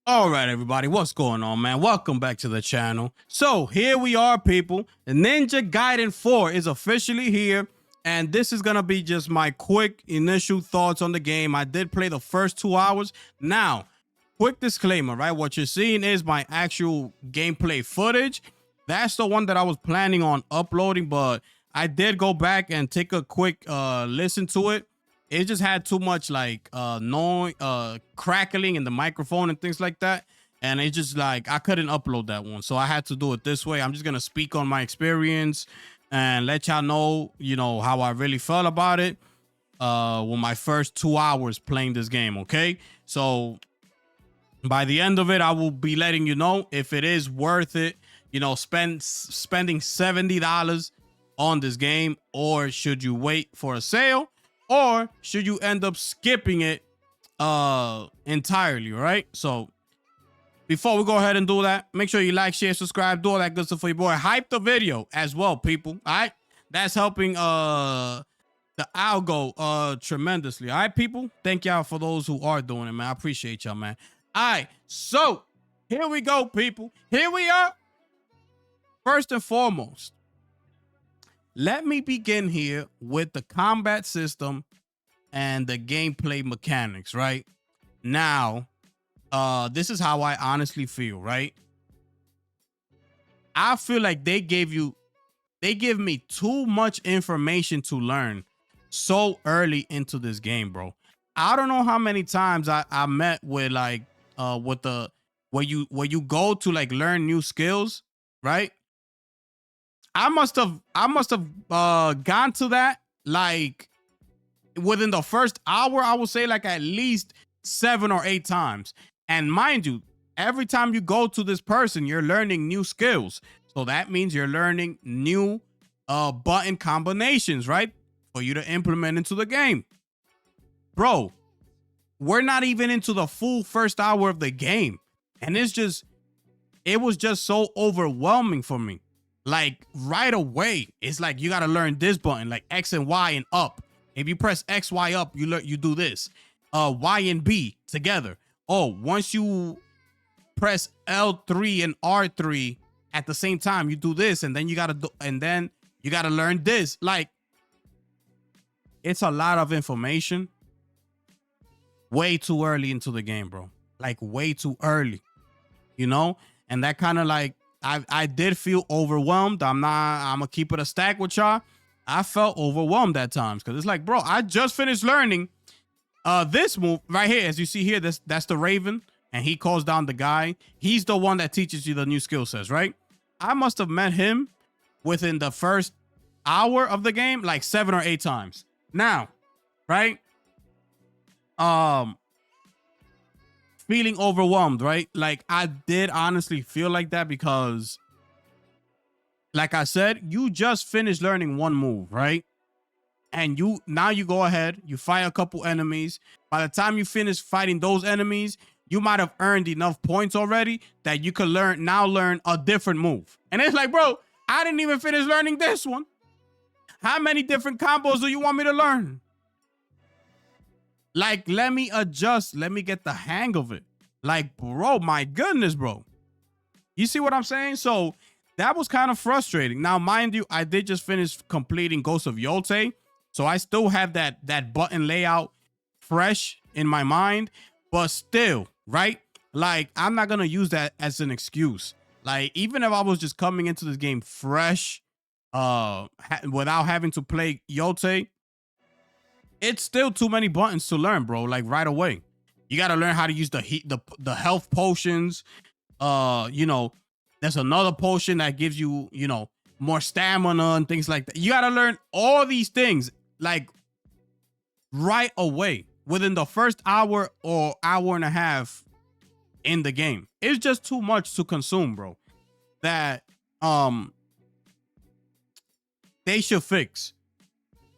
All right, everybody, what's going on, man? Welcome back to the channel. So here we are, people. The Ninja Gaiden 4 is officially here, and this is gonna be just my quick initial thoughts on the game. I did play the first 2 hours. Now, quick disclaimer, right? What you're seeing is my actual gameplay footage. That's the one that I was planning on uploading, but I did go back and take a quick listen to it. It just had too much like noise, crackling in the microphone and things like that, and it just like I couldn't upload that one, so I had to do it this way. I'm just gonna speak on my experience and let y'all know, how I really felt about it with my first 2 hours playing this game. Okay, so by the end of it, I will be letting you know if it is worth it, spending $70 on this game, or should you wait for a sale, or should you end up skipping it entirely, right? So before we go ahead and do that, make sure you like, share, subscribe, do all that good stuff for your boy. Hype the video as well, people. All right, that's helping the algo tremendously. All right, people, thank y'all for those who are doing it, man. I appreciate y'all, man. All right, so here we go, people. Here we are. First and foremost, let me begin here with the combat system and the gameplay mechanics, right? Now, this is how I honestly feel, right? I feel like they give me too much information to learn so early into this game, bro. I don't know how many times I met with like where you go to like learn new skills, right? I must have gone to that like within the first hour. I would say like at least 7 or 8 times. And mind you, every time you go to this person, you're learning new skills. So that means you're learning new button combinations, right? For you to implement into the game. Bro, we're not even into the full first hour of the game. And it was just so overwhelming for me. Like right away, it's like you gotta learn this button, like X and Y and up. If you press X, Y up, you do this. Y and B together. Oh, once you press L3 and R3 at the same time, you do this, and then you gotta learn this. Like, it's a lot of information. Way too early into the game, bro. Like way too early, and that kind of like. I did feel overwhelmed. I'm gonna keep it a stack with y'all. I felt overwhelmed at times because it's like, bro, I just finished learning this move right here. As you see here, that's the Raven, and he calls down the guy. He's the one that teaches you the new skill sets, right? I must have met him within the first hour of the game like 7 or 8 times. Now, right? Feeling overwhelmed, right? Like I did honestly feel like that because, like I said, you just finished learning one move, right? And now you go ahead, you fight a couple enemies. By the time you finish fighting those enemies, you might have earned enough points already that you could learn a different move. And it's like, bro, I didn't even finish learning this one. How many different combos do you want me to learn? Like, let me adjust. Let me get the hang of it. Like, bro, my goodness, bro. You see what I'm saying? So that was kind of frustrating. Now, mind you, I did just finish completing Ghost of Yote. So I still have that button layout fresh in my mind. But still, right? Like, I'm not going to use that as an excuse. Like, even if I was just coming into this game fresh, without having to play Yote, it's still too many buttons to learn, bro. Like right away, you got to learn how to use the health potions. There's another potion that gives you, more stamina and things like that. You got to learn all these things like right away within the first hour or hour and a half in the game. It's just too much to consume, bro. That they should fix.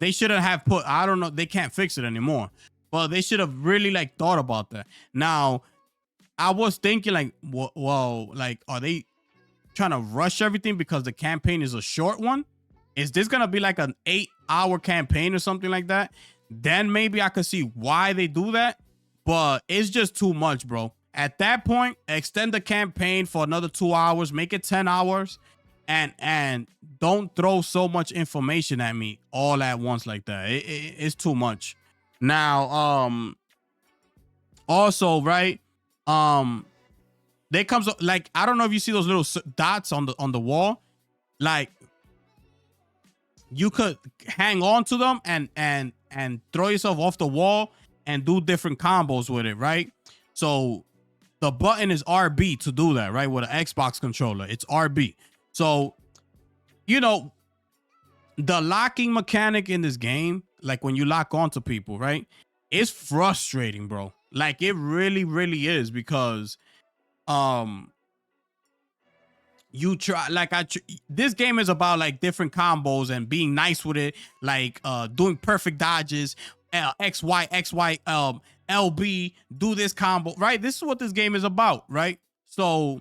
They shouldn't have put, I don't know, they can't fix it anymore. But they should have really like thought about that. Now, I was thinking like, well, like, are they trying to rush everything because the campaign is a short one? Is this going to be like an 8-hour campaign or something like that? Then maybe I could see why they do that. But it's just too much, bro. At that point, extend the campaign for another 2 hours, make it 10 hours, and don't throw so much information at me all at once like that. It's too much. Now, also, right, there comes like, I don't know if you see those little dots on the wall, like you could hang on to them and throw yourself off the wall and do different combos with it, right? So the button is RB to do that, right? With an Xbox controller, it's RB. So, you know, the locking mechanic in this game, like when you lock onto people, right? It's frustrating, bro. Like it really, really is, because you try, like this game is about like different combos and being nice with it, like doing perfect dodges, XY, LB, do this combo, right? This is what this game is about, right? So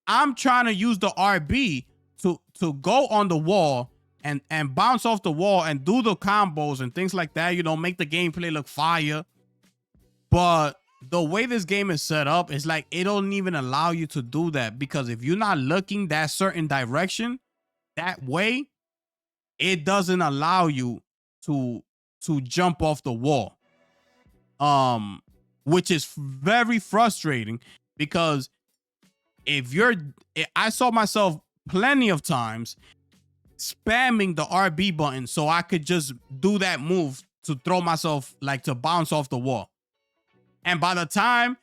I'm trying to use the RB to go on the wall and bounce off the wall and do the combos and things like that, you know, make the gameplay look fire. But the way this game is set up is like it don't even allow you to do that, because if you're not looking that certain direction that way, it doesn't allow you to jump off the wall, which is very frustrating, because I saw myself plenty of times spamming the RB button so I could just do that move to throw myself, like to bounce off the wall. And by the time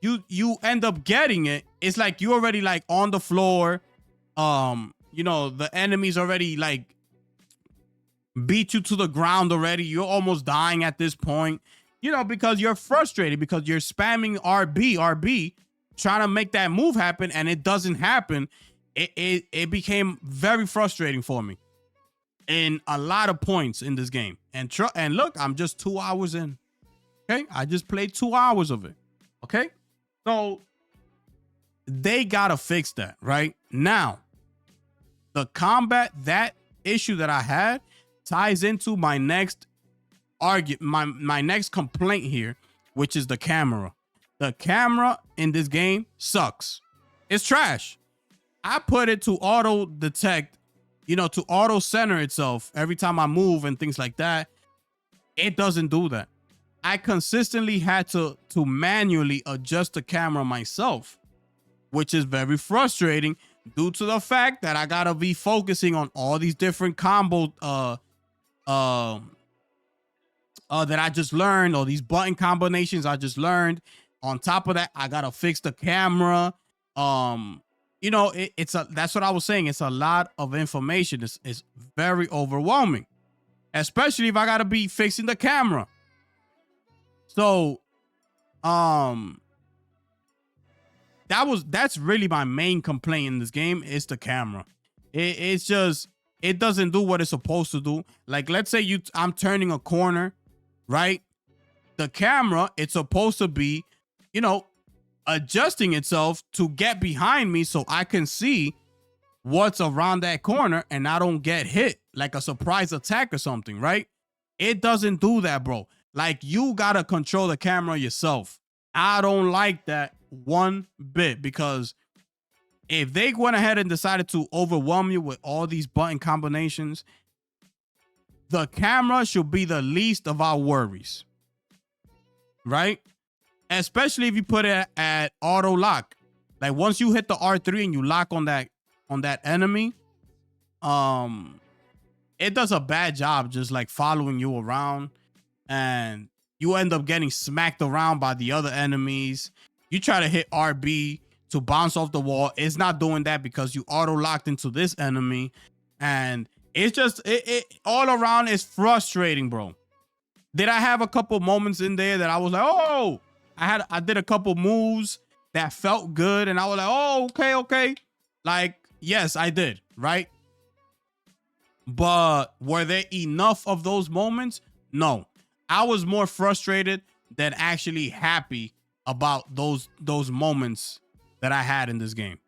you end up getting it, it's like you already like on the floor. You know, the enemies already like beat you to the ground already. You're almost dying at this point, you know, because you're frustrated, because you're spamming RB, trying to make that move happen, and it doesn't happen. It became very frustrating for me in a lot of points in this game. And look, I'm just 2 hours in. Okay, I just played 2 hours of it. Okay, so they gotta fix that right now. The combat, that issue that I had, ties into my next argument, my next complaint here, which is the camera. The camera in this game sucks. It's trash. I put it to auto detect, you know, to auto center itself every time I move and things like that. It doesn't do that. I consistently had to manually adjust the camera myself, which is very frustrating due to the fact that I gotta be focusing on all these different combos that I just learned, or these button combinations I just learned. On top of that, I gotta fix the camera. You know, that's what I was saying. It's a lot of information. It's very overwhelming, especially if I gotta be fixing the camera. So, that's really my main complaint in this game is the camera. It's just, it doesn't do what it's supposed to do. Like, let's say I'm turning a corner, right? The camera, it's supposed to be, you know, adjusting itself to get behind me so I can see what's around that corner and I don't get hit like a surprise attack or something, right? It doesn't do that, bro. Like, you gotta control the camera yourself. I don't like that one bit, because if they went ahead and decided to overwhelm you with all these button combinations, the camera should be the least of our worries, right? Especially if you put it at auto lock. Like, once you hit the R3 and you lock on that enemy, it does a bad job just like following you around, and you end up getting smacked around by the other enemies. You try to hit RB to bounce off the wall. It's not doing that because you auto locked into this enemy. And it's just, it all around is frustrating, bro. Did I have a couple moments in there that I was like, oh, I did a couple moves that felt good, and I was like, oh, okay. Like, yes, I did, right? But were there enough of those moments? No. I was more frustrated than actually happy about those moments that I had in this game.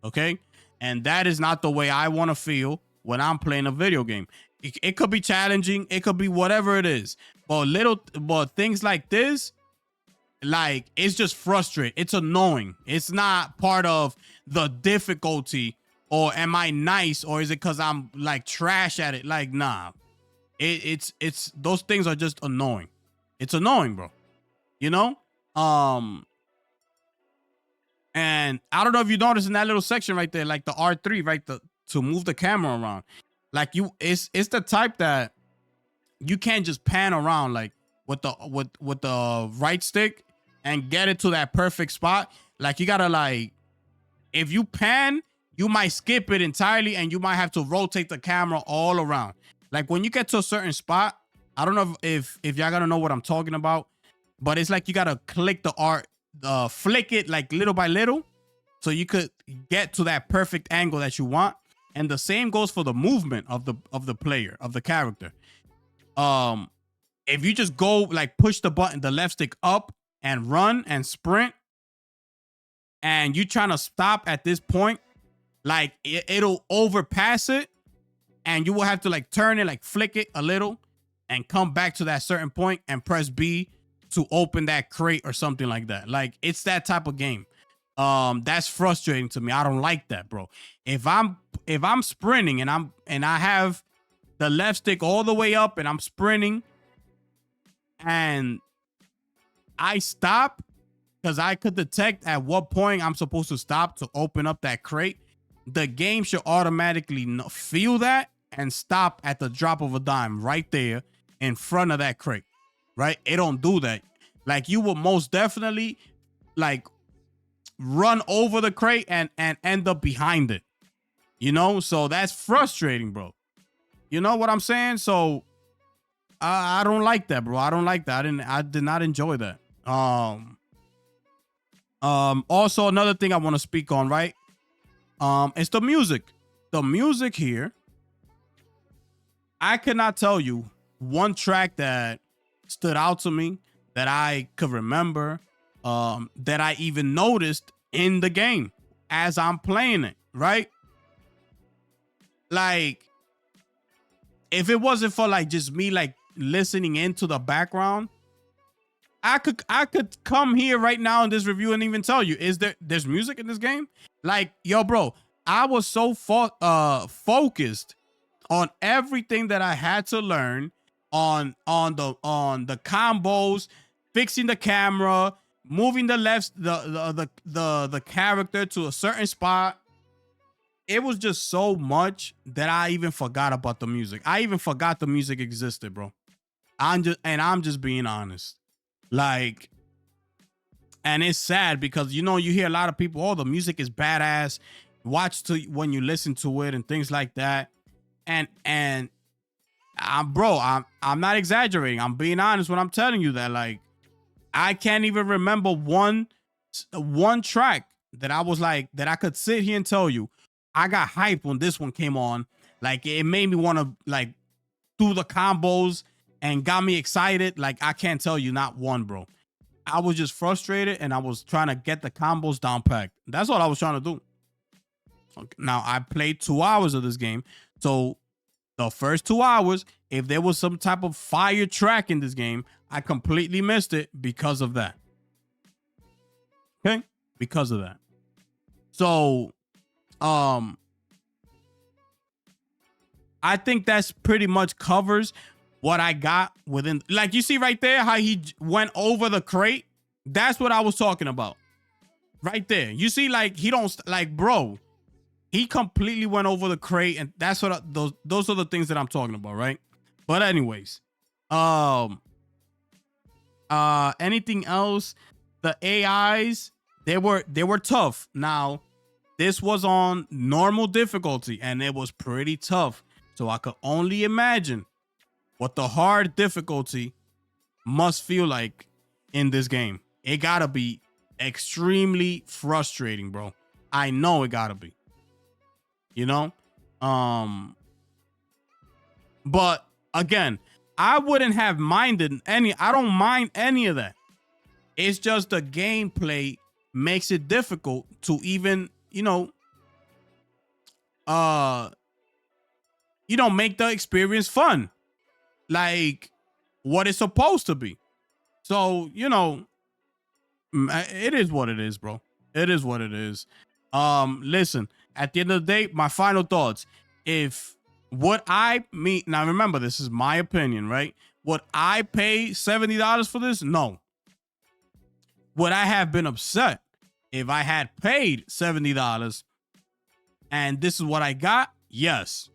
Okay? And that is not the way I want to feel when I'm playing a video game. It could be challenging, it could be whatever it is. But things like this, like it's just frustrating. It's annoying. It's not part of the difficulty, or am I nice, or is it because I'm like trash at it? Like, nah. It's those things are just annoying. It's annoying, bro. You know? And I don't know if you noticed in that little section right there, like the R3, right? To move the camera around. Like it's the type that you can't just pan around like with the right stick and get it to that perfect spot. Like you gotta like, if you pan, you might skip it entirely and you might have to rotate the camera all around. Like when you get to a certain spot, I don't know if y'all gonna know what I'm talking about, but it's like you gotta click the art, flick it like little by little, so you could get to that perfect angle that you want. And the same goes for the movement of the player, of the character. If you just go like push the button, the left stick up and run and sprint, and you trying to stop at this point, like it'll overpass it, and you will have to like turn it, like flick it a little and come back to that certain point and press B to open that crate or something like that. Like it's that type of game. That's frustrating to me. I don't like that, bro. If I'm sprinting and I have the left stick all the way up and I'm sprinting and I stop because I could detect at what point I'm supposed to stop to open up that crate, the game should automatically feel that and stop at the drop of a dime right there in front of that crate, right? It don't do that. Like you will most definitely like run over the crate and end up behind it, you know? So that's frustrating, bro. You know what I'm saying? So I don't like that, bro. I don't like that. I did not enjoy that. Also another thing I want to speak on, right? It's the music. The music here, I cannot tell you one track that stood out to me that I could remember, that I even noticed in the game as I'm playing it, right? Like, if it wasn't for like just me like listening into the background, I could come here right now in this review and even tell you, there's music in this game? Like, yo, bro, I was so focused on everything that I had to learn on the combos, fixing the camera, moving the character to a certain spot. It was just so much that I even forgot about the music. I even forgot the music existed, bro. I'm just being honest. Like, and it's sad because, you know, you hear a lot of people, oh, the music is badass. Watch when you listen to it and things like that. And I'm not exaggerating. I'm being honest when I'm telling you that. Like, I can't even remember one track that I was like, that I could sit here and tell you, I got hyped when this one came on. Like, it made me want to like do the combos and got me excited. Like, I can't tell you not one, bro. I was just frustrated and I was trying to get the combos down packed. That's what I was trying to do. Now, I played 2 hours of this game. So the first 2 hours, if there was some type of fire track in this game, I completely missed it because of that. Okay? Because of that. So, I think that's pretty much covers what I got within. Like, you see right there how he went over the crate? That's what I was talking about. Right there. You see, like, he don't, like, bro, he completely went over the crate, and that's what those are the things that I'm talking about, right? But anyways, anything else? The AIs, they were tough. Now, this was on normal difficulty, and it was pretty tough. So I could only imagine what the hard difficulty must feel like in this game. It gotta be extremely frustrating, bro. I know it gotta be. You know? But again, I wouldn't have minded I don't mind any of that. It's just the gameplay makes it difficult to even, make the experience fun. Like what it's supposed to be. So, It is what it is, bro. It is what it is. Listen, at the end of the day, my final thoughts. If what I mean, now remember, this is my opinion, right? Would I pay $70 for this? No. Would I have been upset if I had paid $70 and this is what I got? Yes.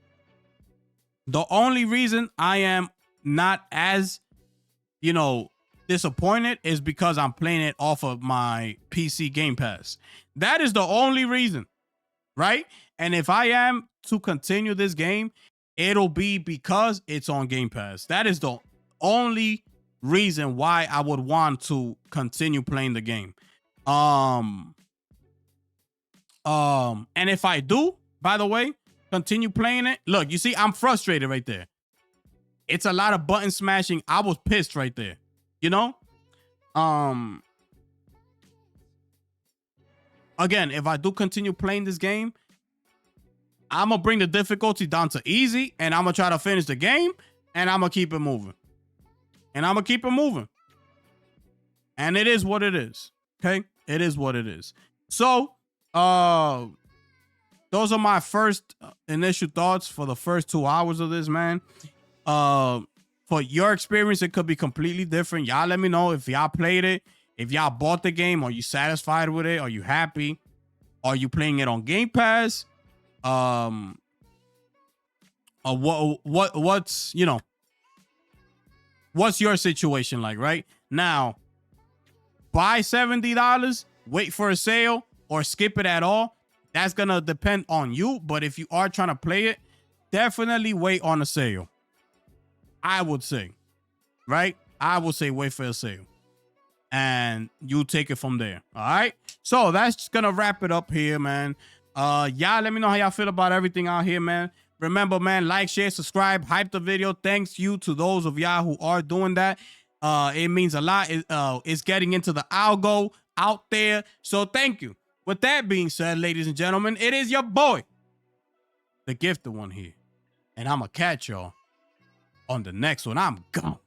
The only reason I am not as, disappointed is because I'm playing it off of my PC Game Pass. That is the only reason, right? And if I am to continue this game, it'll be because it's on Game Pass. That is the only reason why I would want to continue playing the game. And if I do, by the way, continue playing it, look, you see, I'm frustrated right there. It's a lot of button smashing. I was pissed right there. Again, if I do continue playing this game, I'm gonna bring the difficulty down to easy, and I'm gonna try to finish the game, and I'm gonna keep it moving. And it is what it is. Okay? It is what it is. So, those are my first initial thoughts for the first 2 hours of this, man. For your experience, it could be completely different. Y'all let me know if y'all played it. If y'all bought the game, are you satisfied with it? Are you happy? Are you playing it on Game Pass? What's your situation like right now? Buy $70, wait for a sale, or skip it at all. That's gonna depend on you. But if you are trying to play it, definitely wait on a sale. I would say, right? I would say wait for a sale, and you take it from there. All right. So that's just gonna wrap it up here, man. Y'all let me know how y'all feel about everything out here, man. Remember, man, like, share, subscribe, hype the video. Thanks you to those of y'all who are doing that. It means a lot. It's getting into the algo out there. So thank you. With that being said, ladies and gentlemen, it is your boy, the gifted one here. And I'm going to catch y'all on the next one. I'm gone.